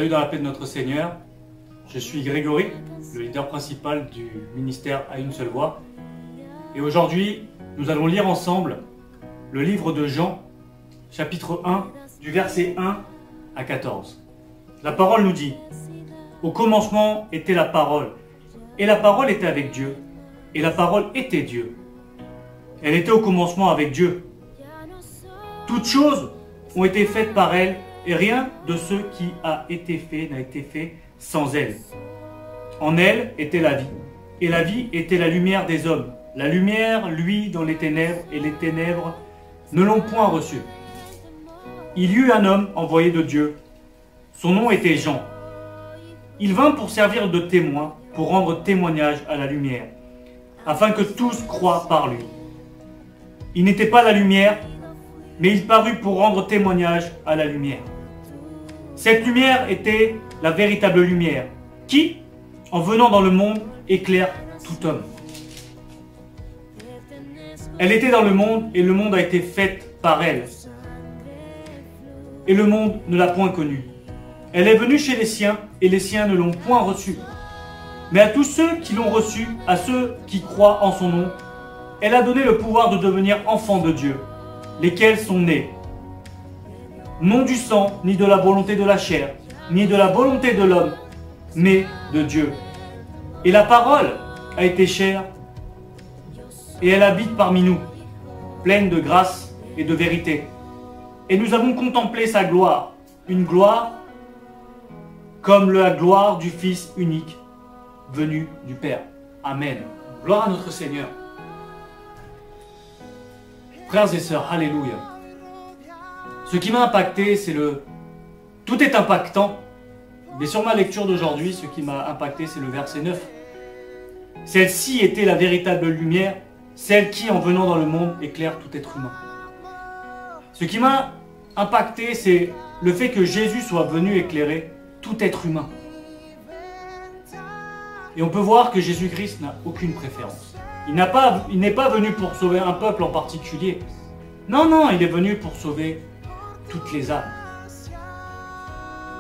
salue dans la paix de notre Seigneur. Je suis Grégory, le leader principal du ministère À une seule voix. Et aujourd'hui, nous allons lire ensemble le livre de Jean, chapitre 1, du verset 1 à 14. La parole nous dit: au commencement était la parole, et la parole était avec Dieu, et la parole était Dieu. Elle était au commencement avec Dieu. Toutes choses ont été faites par elle, et rien de ce qui a été fait n'a été fait sans elle. En elle était la vie, et la vie était la lumière des hommes. La lumière luit dans les ténèbres, et les ténèbres ne l'ont point reçue. Il y eut un homme envoyé de Dieu. Son nom était Jean. Il vint pour servir de témoin, pour rendre témoignage à la lumière, afin que tous croient par lui. Il n'était pas la lumière, mais il parut pour rendre témoignage à la lumière. Cette lumière était la véritable lumière, qui, en venant dans le monde, éclaire tout homme. Elle était dans le monde, et le monde a été fait par elle. Et le monde ne l'a point connue. Elle est venue chez les siens, et les siens ne l'ont point reçue. Mais à tous ceux qui l'ont reçue, à ceux qui croient en son nom, elle a donné le pouvoir de devenir enfants de Dieu, lesquels sont nés, non du sang, ni de la volonté de la chair, ni de la volonté de l'homme, mais de Dieu. Et la parole a été chair, et elle habite parmi nous, pleine de grâce et de vérité. Et nous avons contemplé sa gloire, une gloire comme la gloire du Fils unique, venu du Père. Amen. Gloire à notre Seigneur. Frères et sœurs, alléluia. Ce qui m'a impacté, c'est le... Tout est impactant, mais sur ma lecture d'aujourd'hui, ce qui m'a impacté, c'est le verset 9. Celle-ci était la véritable lumière, celle qui, en venant dans le monde, éclaire tout être humain. Ce qui m'a impacté, c'est le fait que Jésus soit venu éclairer tout être humain. Et on peut voir que Jésus-Christ n'a aucune préférence. Il n'est pas venu pour sauver un peuple en particulier. Non, non, il est venu pour sauver toutes les âmes.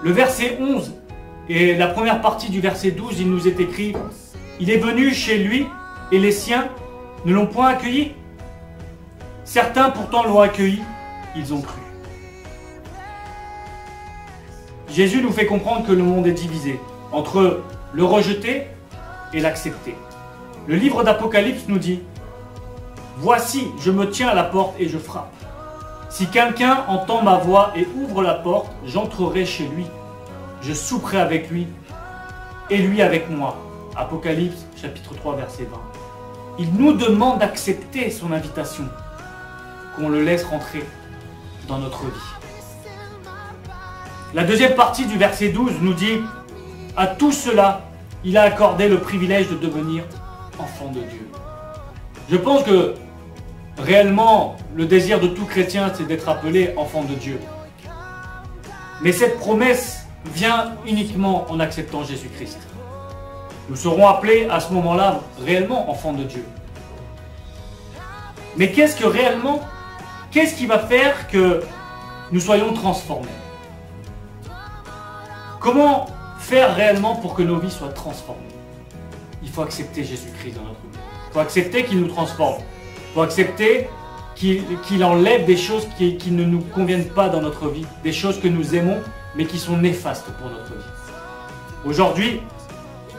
Le verset 11 et la première partie du verset 12, il nous est écrit: il est venu chez lui et les siens ne l'ont point accueilli. Certains pourtant l'ont accueilli, ils ont cru. Jésus nous fait comprendre que le monde est divisé entre le rejeter et l'accepter. Le livre d'Apocalypse nous dit: voici, je me tiens à la porte et je frappe. Si quelqu'un entend ma voix et ouvre la porte, j'entrerai chez lui. Je souperai avec lui et lui avec moi. Apocalypse chapitre 3 verset 20. Il nous demande d'accepter son invitation, qu'on le laisse rentrer dans notre vie. La deuxième partie du verset 12 nous dit: à tout cela, il a accordé le privilège de devenir enfant de Dieu. Je pense que réellement, le désir de tout chrétien, c'est d'être appelé enfant de Dieu. Mais cette promesse vient uniquement en acceptant Jésus-Christ. Nous serons appelés à ce moment-là réellement enfants de Dieu. Mais qu'est-ce qui va faire que nous soyons transformés? Comment faire réellement pour que nos vies soient transformées? Il faut accepter Jésus-Christ dans notre vie. Il faut accepter qu'il nous transforme. Il faut accepter qu'il enlève des choses qui ne nous conviennent pas dans notre vie, des choses que nous aimons, mais qui sont néfastes pour notre vie. Aujourd'hui,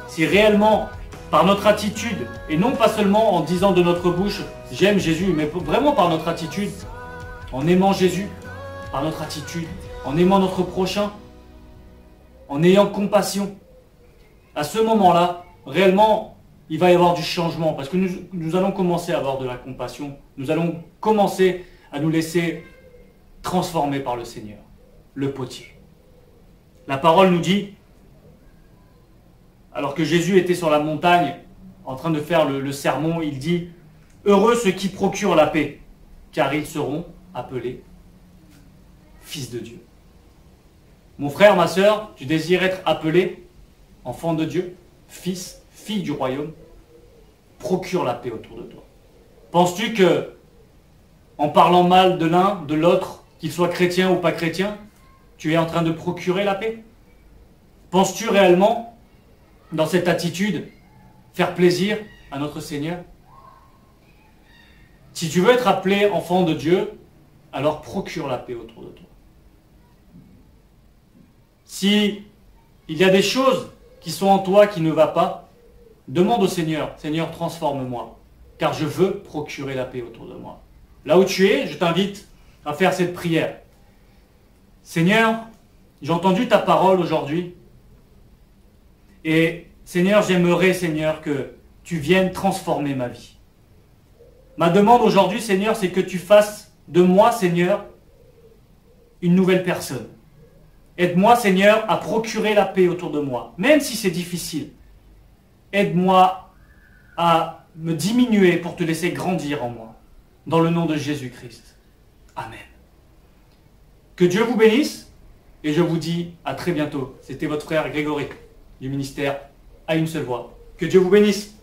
si réellement, par notre attitude, et non pas seulement en disant de notre bouche « j'aime Jésus », mais vraiment par notre attitude, en aimant Jésus, par notre attitude, en aimant notre prochain, en ayant compassion, à ce moment-là, réellement, il va y avoir du changement, parce que nous allons commencer à avoir de la compassion, nous allons commencer à nous laisser transformer par le Seigneur, le potier. La parole nous dit, alors que Jésus était sur la montagne, en train de faire le sermon, il dit: heureux ceux qui procurent la paix, car ils seront appelés fils de Dieu. Mon frère, ma sœur, tu désires être appelé enfant de Dieu, fils, fille du royaume? Procure la paix autour de toi. Penses-tu que, en parlant mal de l'un, de l'autre, qu'il soit chrétien ou pas chrétien, tu es en train de procurer la paix? Penses-tu réellement, dans cette attitude, faire plaisir à notre Seigneur? Si tu veux être appelé enfant de Dieu, alors procure la paix autour de toi. Si il y a des choses qui sont en toi qui ne vont pas, demande au Seigneur, Seigneur, transforme-moi, car je veux procurer la paix autour de moi. Là où tu es, je t'invite à faire cette prière. Seigneur, j'ai entendu ta parole aujourd'hui, et Seigneur, j'aimerais, Seigneur, que tu viennes transformer ma vie. Ma demande aujourd'hui, Seigneur, c'est que tu fasses de moi, Seigneur, une nouvelle personne. Aide-moi, Seigneur, à procurer la paix autour de moi, même si c'est difficile. Aide-moi à me diminuer pour te laisser grandir en moi. Dans le nom de Jésus-Christ. Amen. Que Dieu vous bénisse, et je vous dis à très bientôt. C'était votre frère Grégory, du ministère à une seule voix. Que Dieu vous bénisse.